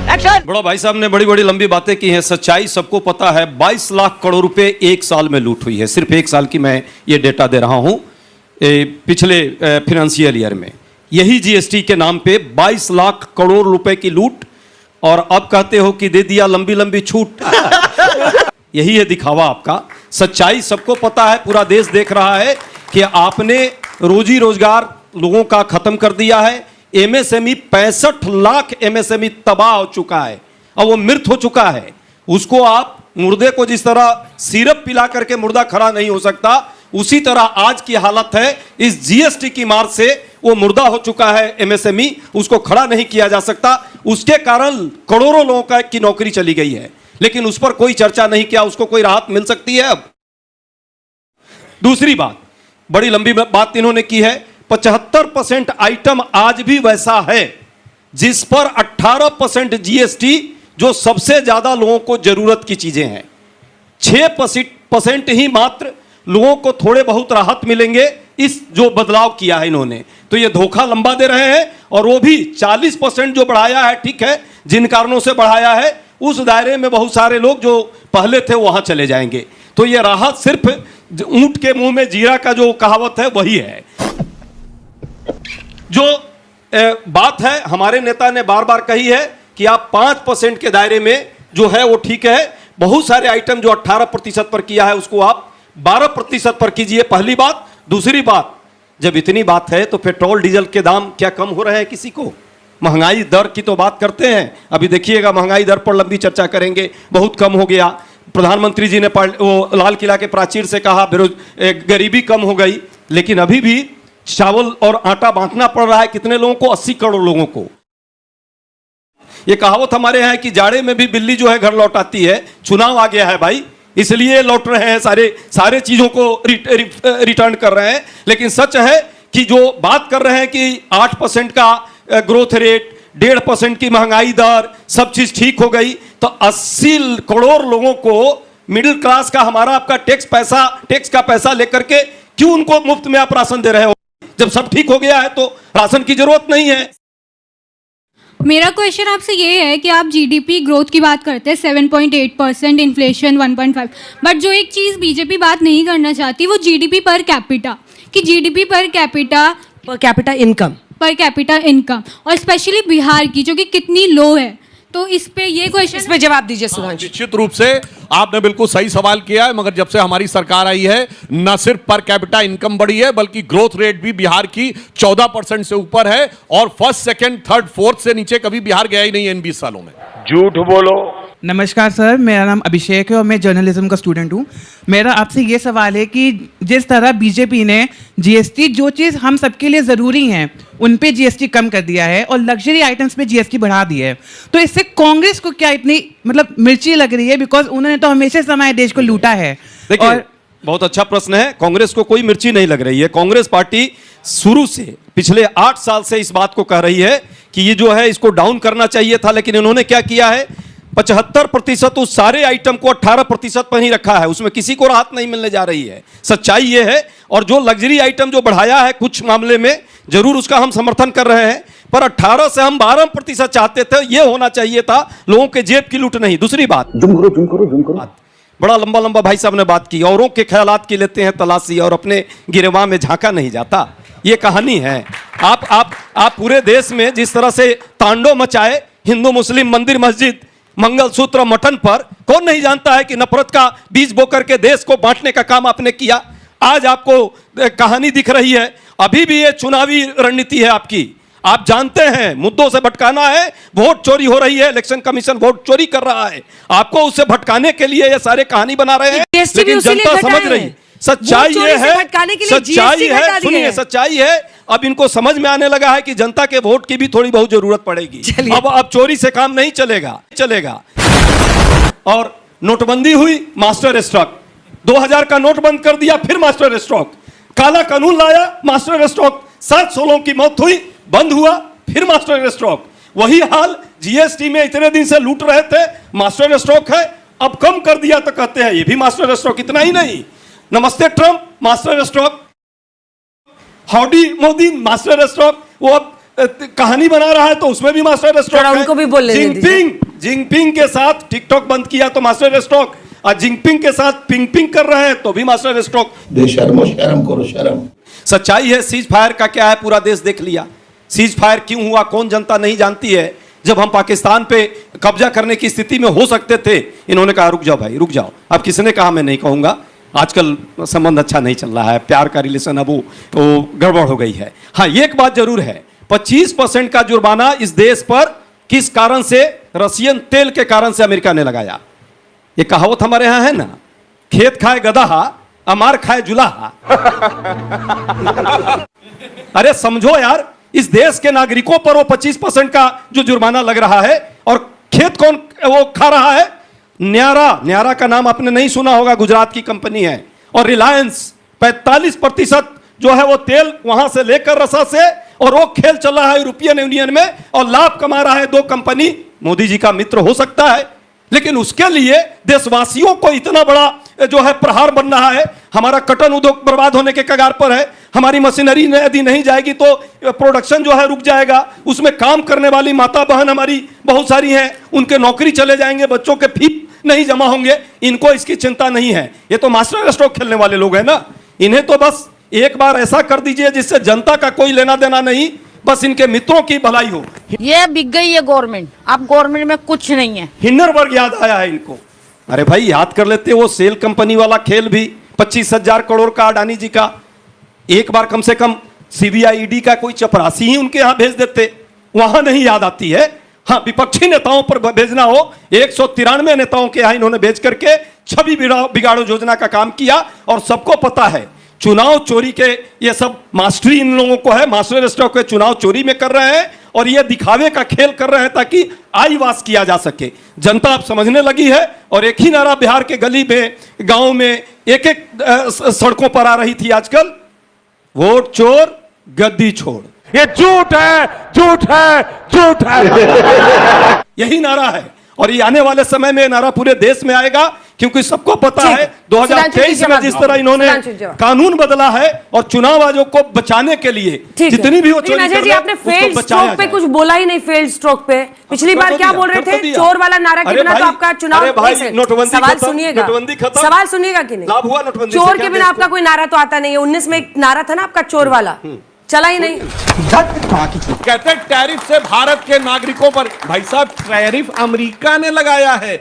Action. बड़ा भाई साहब ने बड़ी बड़ी लंबी बातें की हैं। सच्चाई सबको पता है, 22 लाख करोड़ रुपए एक साल में लूट हुई है। सिर्फ एक साल की मैं ये डेटा दे रहा हूं। पिछले फाइनेंशियल ईयर में यही जीएसटी के नाम पे 22 लाख करोड़ रुपए की लूट, और अब कहते हो कि दे दिया लंबी लंबी छूट। यही है दिखावा आपका। सच्चाई सबको पता है, पूरा देश देख रहा है कि आपने रोजी रोजगार लोगों का खत्म कर दिया है। एमएसएमई 65 लाख एमएसएमई तबाह हो चुका है और वो मृत हो चुका है। उसको आप मुर्दे को जिस तरह सिरप पिला करके मुर्दा खड़ा नहीं हो सकता, उसी तरह आज की हालत है। इस जीएसटी की मार से वो मुर्दा हो चुका है एमएसएमई, उसको खड़ा नहीं किया जा सकता। उसके कारण करोड़ों लोगों की नौकरी चली गई है, लेकिन उस पर कोई चर्चा नहीं किया। उसको कोई राहत मिल सकती है अब? दूसरी बात, बड़ी लंबी बात इन्होंने की है। 75% आइटम आज भी वैसा है जिस पर 18% जीएसटी, जो सबसे ज्यादा लोगों को जरूरत की चीजें हैं। 6% ही मात्र लोगों को थोड़े बहुत राहत मिलेंगे। इस जो बदलाव किया है इन्होंने, तो ये धोखा लंबा दे रहे हैं। और वो भी 40% जो बढ़ाया है, ठीक है, जिन कारणों से बढ़ाया है उस दायरे में बहुत सारे लोग जो पहले थे वहां चले जाएंगे। तो ये राहत सिर्फ ऊंट के मुंह में जीरा का जो कहावत है वही है। जो बात है हमारे नेता ने बार बार कही है कि आप 5% के दायरे में जो है वो ठीक है। बहुत सारे आइटम जो 18% पर किया है उसको आप 12% पर कीजिए, पहली बात। दूसरी बात, जब इतनी बात है तो पेट्रोल डीजल के दाम क्या कम हो रहे हैं किसी को? महंगाई दर की तो बात करते हैं, अभी देखिएगा महंगाई दर पर लंबी चर्चा करेंगे, बहुत कम हो गया। प्रधानमंत्री जी ने वो लाल किला के प्राचीर से कहा गरीबी कम हो गई, लेकिन अभी भी चावल और आटा बांटना पड़ रहा है कितने लोगों को? 80 करोड़ लोगों को। ये कहावत हमारे यहाँ है कि जाड़े में भी बिल्ली जो है घर लौट आती है। चुनाव आ गया है भाई, इसलिए लौट रहे हैं, सारे चीजों को रिटर्न कर रहे हैं। लेकिन सच है कि जो बात कर रहे हैं कि 8% का ग्रोथ रेट, 1.5% की महंगाई दर, सब चीज ठीक हो गई, तो 80 करोड़ लोगों को मिडिल क्लास का हमारा आपका टैक्स का पैसा लेकर के क्यों उनको मुफ्त में आप राशन दे रहे हो? जब सब ठीक हो गया है तो राशन की जरूरत नहीं है। मेरा क्वेश्चन आपसे ये है कि आप जीडीपी ग्रोथ की बात करते हैं 7.8%, इन्फ्लेशन 1.5, बट जो एक चीज़ बीजेपी बात नहीं करना चाहती वो जीडीपी पर कैपिटा, कि जीडीपी पर कैपिटा इनकम और स्पेशली बिहार की जो कि कितनी लो है। तो इस पे ये क्वेश्चन, इस पे जवाब दीजिए सुधांशु। निश्चित रूप से आपने बिल्कुल सही सवाल किया है, मगर जब से हमारी सरकार आई है न सिर्फ पर कैपिटा इनकम बढ़ी है बल्कि ग्रोथ रेट भी बिहार की 14% से ऊपर है, और फर्स्ट, सेकंड, थर्ड, फोर्थ से नीचे कभी बिहार गया ही नहीं है इन 20 सालों में। झूठ बोलो। नमस्कार सर, मेरा नाम अभिषेक है और मैं जर्नलिज्म का स्टूडेंट हूँ। मेरा आपसे ये सवाल है कि जिस तरह बीजेपी ने जीएसटी, जो चीज़ हम सबके लिए ज़रूरी हैं उन पे जीएसटी कम कर दिया है और लग्जरी आइटम्स पे जीएसटी बढ़ा दी है, तो इससे कांग्रेस को क्या इतनी मिर्ची लग रही है? बिकॉज उन्होंने तो हमेशा से हमारे देश को लूटा है। और बहुत अच्छा प्रश्न है। कांग्रेस को कोई मिर्ची नहीं लग रही है। कांग्रेस पार्टी शुरू से पिछले 8 साल से इस बात को कह रही है कि ये जो है इसको डाउन करना चाहिए था, लेकिन इन्होंने क्या किया है? 75% उस सारे आइटम को 18% पर ही रखा है, उसमें किसी को राहत नहीं मिलने जा रही है। सच्चाई ये है। और जो लग्जरी आइटम जो बढ़ाया है कुछ मामले में जरूर उसका हम समर्थन कर रहे हैं, पर 18 से हम 12% चाहते थे। ये होना चाहिए था, लोगों के जेब की लूट नहीं। दूसरी बात, जुम करो। बड़ा लंबा भाई साहब ने बात की, औरों के ख्यालात की लेते हैं तलाशी और अपने गिरेबान में झांका नहीं जाता। ये कहानी है। आप पूरे देश में जिस तरह से तांडव मचाए, हिंदू मुस्लिम मंदिर मस्जिद मंगलसूत्र मटन पर, कौन नहीं जानता है कि नफरत का बीज बोकर के देश को बांटने का काम आपने किया। आज आपको कहानी दिख रही है। अभी भी ये चुनावी रणनीति है आपकी। आप जानते हैं मुद्दों से भटकाना है। वोट चोरी हो रही है, इलेक्शन कमीशन वोट चोरी कर रहा है, आपको उससे भटकाने के लिए ये सारे कहानी बना रहे हैं, लेकिन जनता समझ रही। सच्चाई ये है, सच्चाई है। अब इनको समझ में आने लगा है कि जनता के वोट की भी थोड़ी बहुत जरूरत पड़ेगी। अब चोरी से काम नहीं चलेगा। और नोटबंदी हुई, मास्टर स्ट्रोक, 2000 का नोट बंद कर दिया, फिर मास्टर स्ट्रोक, काला कानून लाया, मास्टर स्ट्रोक, 700 लोगों की मौत हुई, बंद हुआ, फिर मास्टर स्ट्रोक। वही हाल जीएसटी में इतने दिन से लूट रहे थे, मास्टर स्ट्रोक है। अब कम कर दिया तो कहते हैं ये भी मास्टर स्ट्रोक। इतना ही नहीं, नमस्ते Trump, master stroke, howdy Modi, master stroke. वो अब कहानी बना रहा है तो उसमें भी मास्टर स्ट्रोक थोड़ा उनको भी बोलने दीजिए। जिंगपिंग के साथ टिकटॉक बंद किया तो मास्टर स्ट्रोक, और जिंगपिंग के साथ पिंग कर रहे हैं तो भी मास्टर स्ट्रोक। बेशर्मो शर्म करो शर्म। सच्चाई है सीज फायर का क्या है, पूरा देश देख लिया। सीज फायर क्यों हुआ, कौन जनता नहीं जानती है। जब हम पाकिस्तान पे कब्जा करने की स्थिति में हो सकते थे, इन्होंने कहा रुक जाओ भाई रुक जाओ। अब किसने कहा, मैं नहीं कहूंगा, आजकल संबंध अच्छा नहीं चल रहा है, प्यार का रिलेशन अब वो गड़बड़ हो गई है। हाँ, एक बात जरूर है, 25% का जुर्माना इस देश पर किस कारण से, रशियन तेल के कारण से अमेरिका ने लगाया। ये कहावत हमारे यहां है ना, खेत खाए गदहा अमार खाए जुलाहा। अरे समझो यार, इस देश के नागरिकों पर वो 25% का जो जुर्माना लग रहा है, और खेत कौन वो खा रहा है, न्यारा का नाम आपने नहीं सुना होगा, गुजरात की कंपनी है। और रिलायंस 45% जो है वो तेल वहां से लेकर रसा से, और वो खेल चल रहा है यूरोपियन यूनियन में, और लाभ कमा रहा है दो कंपनी। मोदी जी का मित्र हो सकता है, लेकिन उसके लिए देशवासियों को इतना बड़ा जो है प्रहार बन रहा है। हमारा कटन उद्योग बर्बाद होने के कगार पर है, हमारी मशीनरी यदि नहीं जाएगी तो प्रोडक्शन जो है रुक जाएगा, उसमें काम करने वाली माता बहन हमारी बहुत सारी हैं, उनके नौकरी चले जाएंगे, बच्चों के फी नहीं जमा होंगे, इनको इसकी चिंता नहीं है। ये तो मास्टर स्ट्रोक खेलने वाले लोग हैं ना, इन्हें तो बस एक बार ऐसा कर दीजिए जिससे जनता का कोई लेना देना नहीं, बस इनके मित्रों की भलाई हो। ये बिक गई है गवर्नमेंट, अब गवर्नमेंट में कुछ नहीं है। हिंडनबर्ग याद आया है इनको। अरे भाई याद कर लेते, वो सेल कंपनी वाला खेल भी 25,000 करोड़ का अडानी जी का, एक बार कम से कम सीबीआई ईडी का कोई चपरासी ही उनके यहां भेज देते, वहां नहीं याद आती है। हाँ, विपक्षी नेताओं पर भेजना हो, 193 नेताओं के यहां इन्होंने भेज करके छवि बिगाड़ो योजना का काम किया। और सबको पता है चुनाव चोरी के ये सब मास्टरी इन लोगों को है, मास्टर स्ट्रोक के चुनाव चोरी में कर रहे हैं, और ये दिखावे का खेल कर रहे हैं ताकि आई वास किया जा सके। जनता अब समझने लगी है, और एक ही नारा बिहार के गली में गांव में एक एक सड़कों पर आ रही थी आजकल, वोट चोर गद्दी छोड़। ये झूठ है, झूठ है, झूठ है। यही नारा है, और ये आने वाले समय में नारा पूरे देश में आएगा, क्योंकि सबको पता है 2023 में जिस तरह इन्होंने कानून बदला है, और चुनाव आयोग को बचाने के लिए जितनी भी वो चोरी कर रहे हैं, आपने फेल्ड स्ट्रोक पे कुछ बोला ही नहीं। फेल्ड स्ट्रोक पे पिछली बार क्या बोल रहे थे, चोर वाला नारा के बिना तो आपका चुनाव, सवाल सुनिएगा, सवाल सुनिएगा कि नहीं, चोर के बिना आपका कोई नारा तो आता नहीं है। 19 में एक नारा था ना आपका चोर वाला, चला ही नहीं। कहते टैरिफ से भारत के नागरिकों पर, भाई साहब टैरिफ अमेरिका ने लगाया है।